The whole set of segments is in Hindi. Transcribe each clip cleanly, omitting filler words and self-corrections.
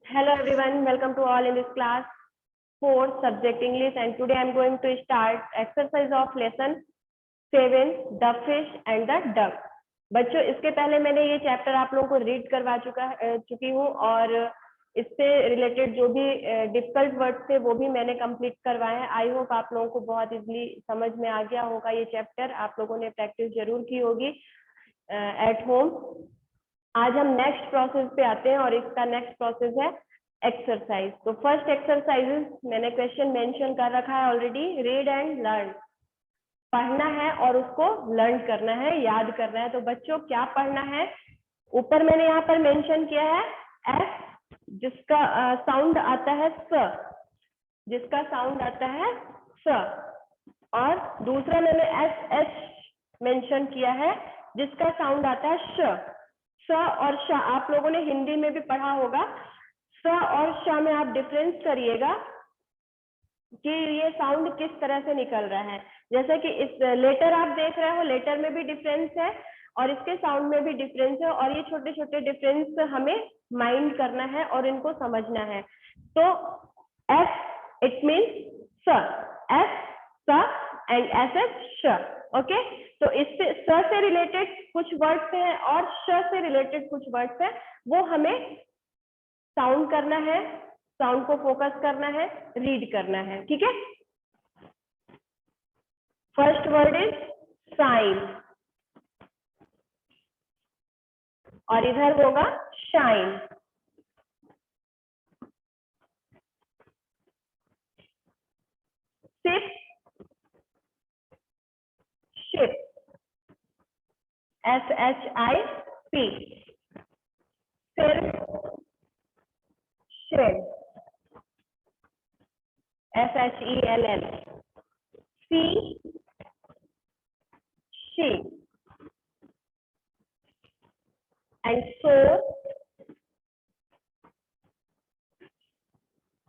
Hello everyone, welcome to all in this class 4 subject English, and today I am going to start exercise of lesson 7 the fish and the duck। बच्चों इसके पहले मैंने ये चैप्टर आप लोगों को रीड करवा चुकी हूँ और इससे रिलेटेड जो भी डिफिकल्ट वर्ड्स थे वो भी मैंने कंप्लीट करवाए हैं। आई होप आप लोगों को बहुत इजीली समझ में आ गया होगा ये चैप्टर, आप लोगों ने प्रैक्टिस जरूर की होगी एट होम। आज हम नेक्स्ट प्रोसेस पे आते हैं और इसका नेक्स्ट प्रोसेस है एक्सरसाइज। तो फर्स्ट एक्सरसाइजेस मैंने क्वेश्चन मेंशन कर रखा है ऑलरेडी, रीड एंड लर्न। पढ़ना है और उसको लर्न करना है, याद करना है। तो बच्चों क्या पढ़ना है, ऊपर मैंने यहाँ पर मेंशन किया है एस जिसका साउंड आता है स, जिसका साउंड आता है स, और दूसरा मैंने एस एच मेंशन किया है जिसका साउंड आता है श। स और श आप लोगों ने हिंदी में भी पढ़ा होगा। स और श में आप डिफरेंस करिएगा कि ये साउंड किस तरह से निकल रहा है। जैसे कि इस लेटर आप देख रहे हो, लेटर में भी डिफरेंस है और इसके साउंड में भी डिफरेंस है, और ये छोटे छोटे डिफरेंस हमें माइंड करना है और इनको समझना है। तो एस इट मीन्स स, एस स एंड एस एच श। ओके, तो इससे स से रिलेटेड कुछ वर्ड्स हैं और श से रिलेटेड कुछ वर्ड्स हैं, वो हमें साउंड करना है, साउंड को फोकस करना है, रीड करना है। ठीक है, फर्स्ट वर्ड इज साइन और इधर होगा shine. Sip, ship, S H I P. Sir, shell, S H E L L. Sea, she, and shore,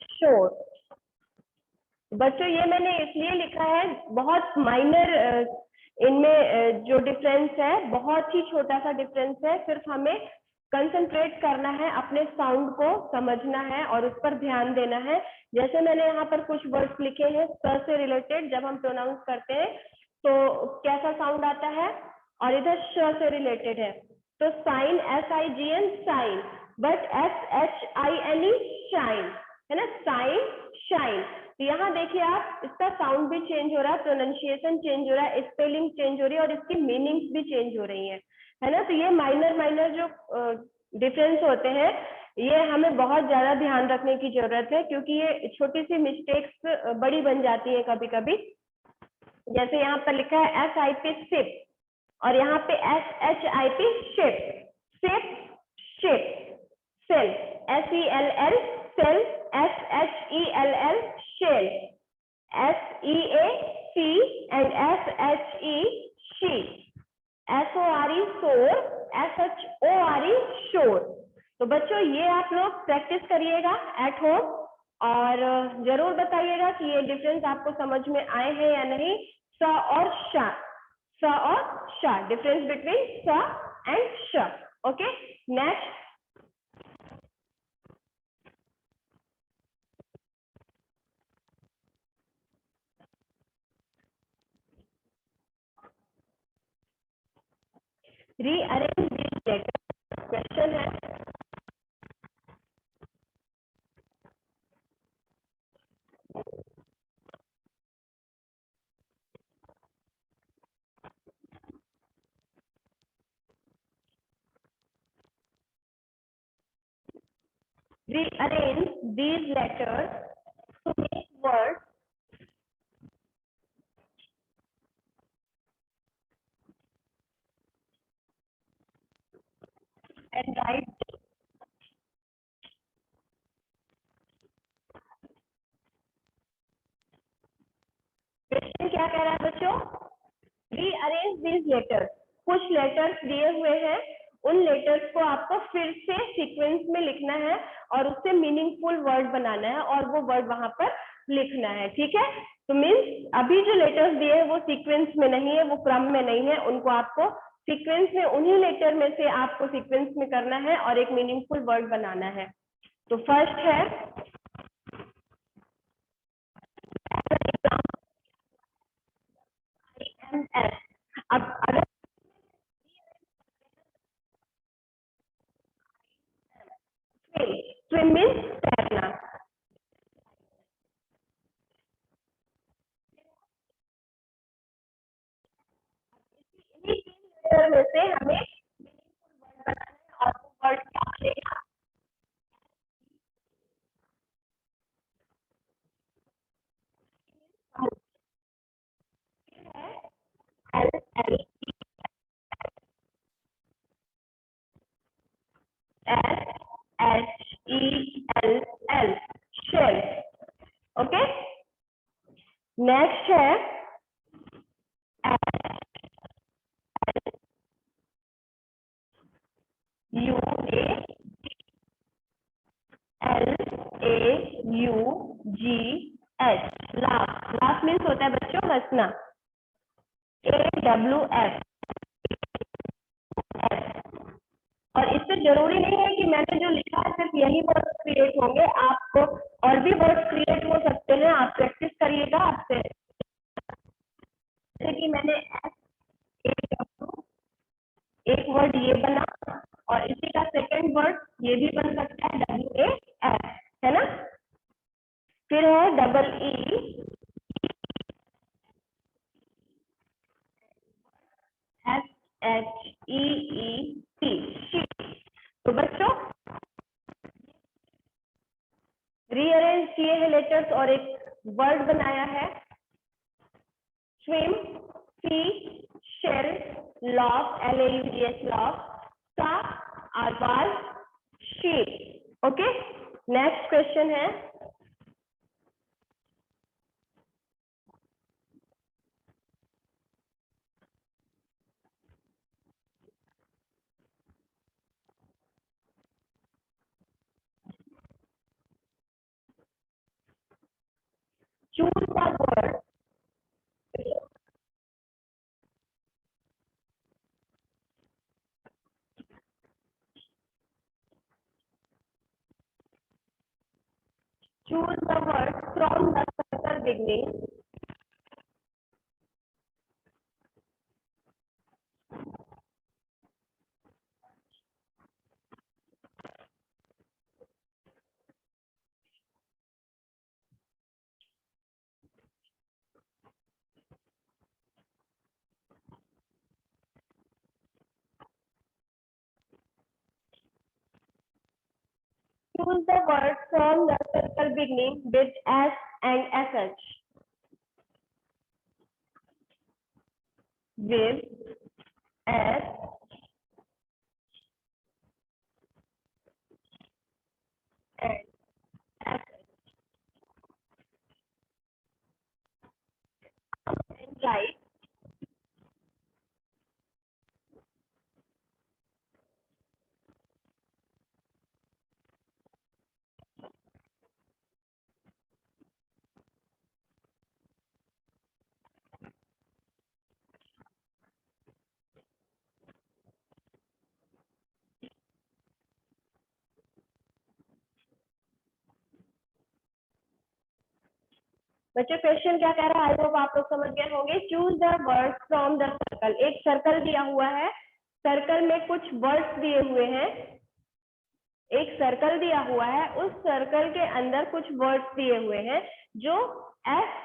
shore. बच्चों ये मैंने इसलिए लिखा है, बहुत माइनर इनमें जो डिफरेंस है, बहुत ही छोटा सा डिफरेंस है। सिर्फ हमें कंसंट्रेट करना है, अपने साउंड को समझना है और उस पर ध्यान देना है। जैसे मैंने यहाँ पर कुछ वर्ड्स लिखे हैं स से रिलेटेड, जब हम प्रोनाउंस करते हैं तो कैसा साउंड आता है, और इधर श से रिलेटेड है तो sign, S I G N sign, but S H I N E shine, है ना, साइन शाइन। तो यहाँ देखिए आप, इसका साउंड भी चेंज हो रहा है, प्रोनाउंसिएशन चेंज हो रहा है, स्पेलिंग चेंज हो रही है और इसकी मीनिंग्स भी चेंज हो रही है ना। तो ये माइनर जो डिफरेंस होते हैं ये हमें बहुत ज्यादा ध्यान रखने की जरूरत है, क्योंकि ये छोटी सी मिस्टेक्स बड़ी बन जाती है कभी कभी। जैसे यहाँ पर लिखा है एस आई पी सिप और यहाँ पे S H I P ship, sip, ship, sell, S E L L sell, S H E L L shell, S E A sea and S H E she, S O R E sore, S H O R E shore. तो बच्चों ये आप लोग प्रैक्टिस करिएगा एट होम और जरूर बताइएगा कि ये डिफरेंस आपको समझ में आए हैं या नहीं। स और श, स और श, डिफरेंस बिटवीन स एंड श। Okay, next rearrange this letter. Question है rearrange these letters to make words and write। क्वेश्चन क्या कह रहा है बच्चों, रीअरेंज दीज लेटर्स, कुछ लेटर्स दिए हुए हैं, उन लेटर्स को आपको फिर से सीक्वेंस में लिखना है और उससे मीनिंगफुल वर्ड बनाना है और वो वर्ड वहां पर लिखना है। ठीक है, तो मीन्स अभी जो लेटर्स दिए हैं वो सीक्वेंस में नहीं है, वो क्रम में नहीं है, उनको आपको सीक्वेंस में, उन्हीं लेटर में से आपको सीक्वेंस में करना है और एक मीनिंगफुल वर्ड बनाना है। तो फर्स्ट है IMS। अब अगर स्विम मीन्स तैरना, में से हमें वर्ड बनाना है और वो वर्ड क्या बनेगा, L L SHELL, shell. Okay, next है LAUGH, लाफ। लाफ मीन्स होता है बच्चों हंसना। AWF, और इससे जरूरी नहीं है कि मैंने जो लिखा है सिर्फ यही वर्ड क्रिएट होंगे, आपको और भी वर्ड क्रिएट हो सकते हैं। आप प्रैक्टिस करिएगा आपसे, जैसे कि मैंने एक वर्ड ये बना, और इसी का सेकंड वर्ड ये भी बन सकता है WAF, है ना। फिर है EESHEET। तो बच्चों रीअरेंज किए हैं लेटर्स और एक वर्ड बनाया है। स्विम, सी, शेल, लॉफ, LAUGH, लॉफ, सा, आरवाल, शीट। ओके, नेक्स्ट क्वेश्चन है choose the word, choose the word from the circle beginning choose the word from the circle beginning with S and SH, with S and write बच्चों क्वेश्चन क्या कह रहा है, आई होप आप लोग समझ गए होंगे। Choose the word from the circle, एक सर्कल दिया हुआ है, सर्कल में कुछ वर्ड्स दिए हुए हैं। एक सर्कल दिया हुआ है, उस सर्कल के अंदर कुछ वर्ड्स दिए हुए हैं जो एस,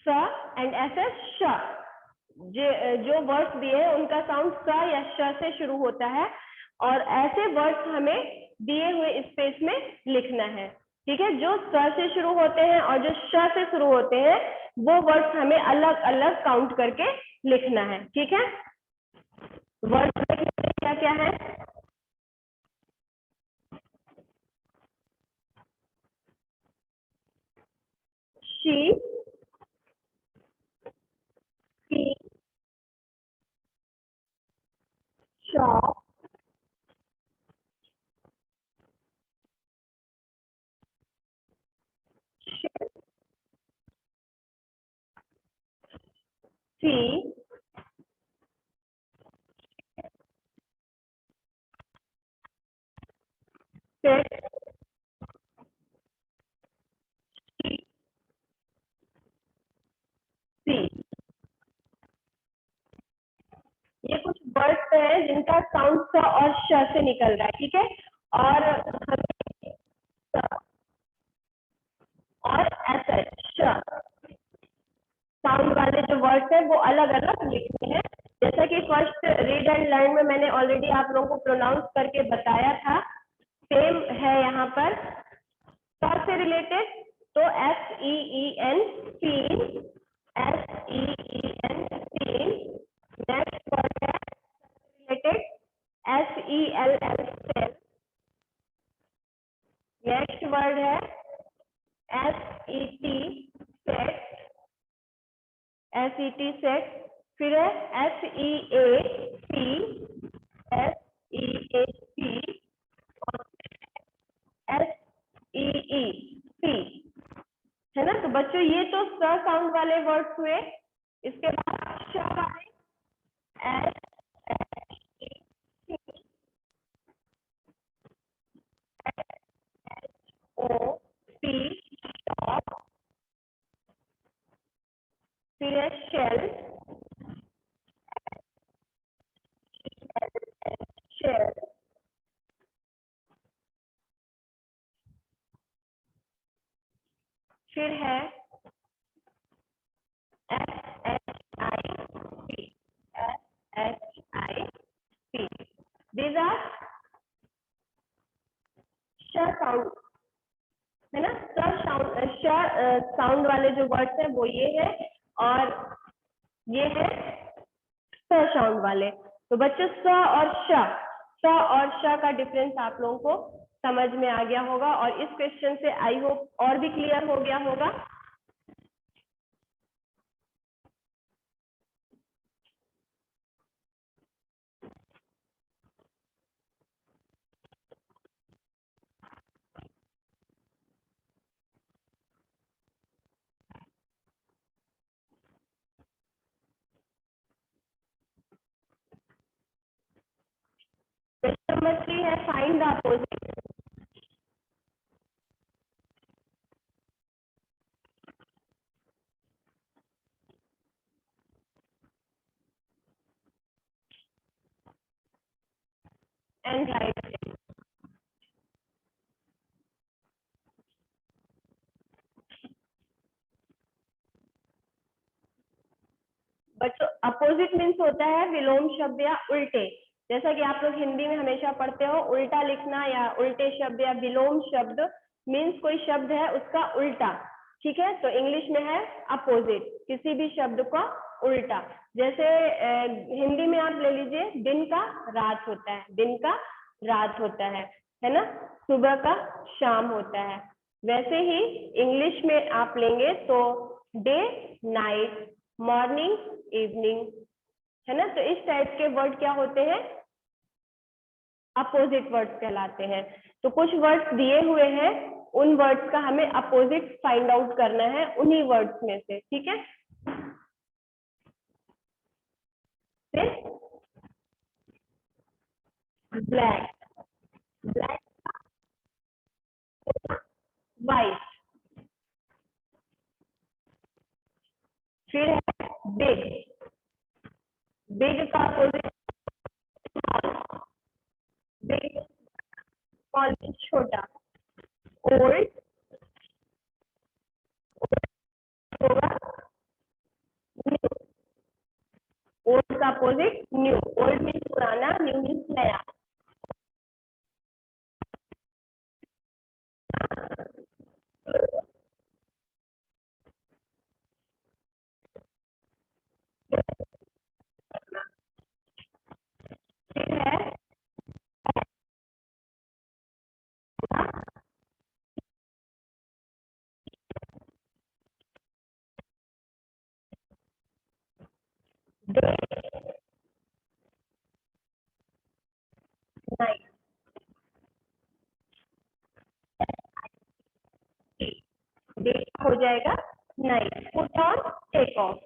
स एंड एस एस, श, जो वर्ड्स दिए हैं उनका साउंड स या श से शुरू होता है, और ऐसे वर्ड्स हमें दिए हुए स्पेस में लिखना है। ठीक है, जो स से शुरू होते हैं और जो श से शुरू होते हैं वो वर्ड्स हमें अलग अलग काउंट करके लिखना है। ठीक है, वर्ड्स क्या क्या है? शी, shop, see, sit, ये कुछ वर्ड्स हैं जिनका साउंड स और श से निकल रहा है, ठीक है। और और ऐसा साउंड वाले जो वर्ड्स हैं वो अलग अलग लिखने हैं। जैसा कि फर्स्ट रीड एंड लर्न में मैंने ऑलरेडी आप लोगों को प्रोनाउंस करके बताया था, सेम है यहाँ पर। स से रिलेटेड तो SEEN seen, SEEN seen. Next word है related SELL sell. Next word है SET सेट, SET सेट। फिर है SEAC, SEAC और SEEC, है ना। तो बच्चों ये तो स साउंड वाले वर्ड्स हुए। इसके बाद श वाले SHOP, शॉप। फिर है शेल, शेल। फिर है SHIP, SHIP। दीज आर श साउंड, है ना। साउंड वाले जो वर्ड्स हैं वो ये है, और ये है स साउंड वाले। तो बच्चों स और श का डिफरेंस आप लोगों को समझ में आ गया होगा, और इस क्वेश्चन से आई होप और भी क्लियर हो गया होगा। क्वेश्चन नंबर 3 है find the opposite and right. बच्चों अपोजिट मीन्स होता है विलोम शब्द या उल्टे। जैसा कि आप लोग हिंदी में हमेशा पढ़ते हो, उल्टा लिखना या उल्टे शब्द या विलोम शब्द मीन्स कोई शब्द है उसका उल्टा, ठीक है। तो इंग्लिश में है अपोजिट, किसी भी शब्द का उल्टा। जैसे हिंदी में आप ले लीजिए, दिन का रात होता है, दिन का रात होता है ना। सुबह का शाम होता है। वैसे ही इंग्लिश में आप लेंगे तो डे नाइट, मॉर्निंग इवनिंग, है ना। तो इस टाइप के वर्ड क्या होते हैं, अपोजिट वर्ड्स कहलाते हैं। तो कुछ वर्ड्स दिए हुए हैं, उन वर्ड्स का हमें अपोजिट फाइंड आउट करना है उन्हीं वर्ड्स में से, ठीक है। Black, black, white. फिर है बिग, बिग का अपोजिट बिग, स्मॉल छोटा। ओल्ड होगा न्यू, ओल्ड का अपोजिट न्यू। ओल्ड मीन्स पुराना, न्यू मीन्स नया। फिर है डे नाइट, डे हो जाएगा night. Put on, take off.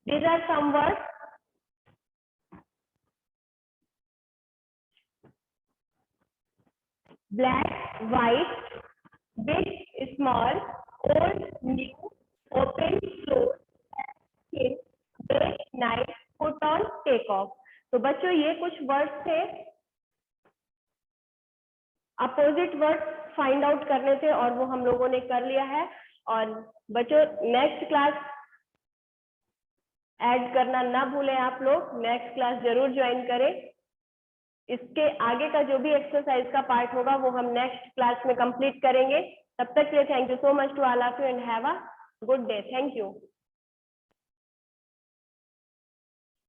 These are some words black, white, big, small, old, new, open, close, thin, day, night, put on, take off। तो बच्चों ये कुछ वर्ड्स थे, अपोजिट वर्ड फाइंड आउट करने थे और वो हम लोगों ने कर लिया है। और बच्चों नेक्स्ट क्लास ऐड करना ना भूलें, आप लोग नेक्स्ट क्लास जरूर ज्वाइन करें। इसके आगे का जो भी एक्सरसाइज का पार्ट होगा वो हम नेक्स्ट क्लास में कंप्लीट करेंगे। तब तक के लिए thank you so much to all of you and have a good day. Thank you.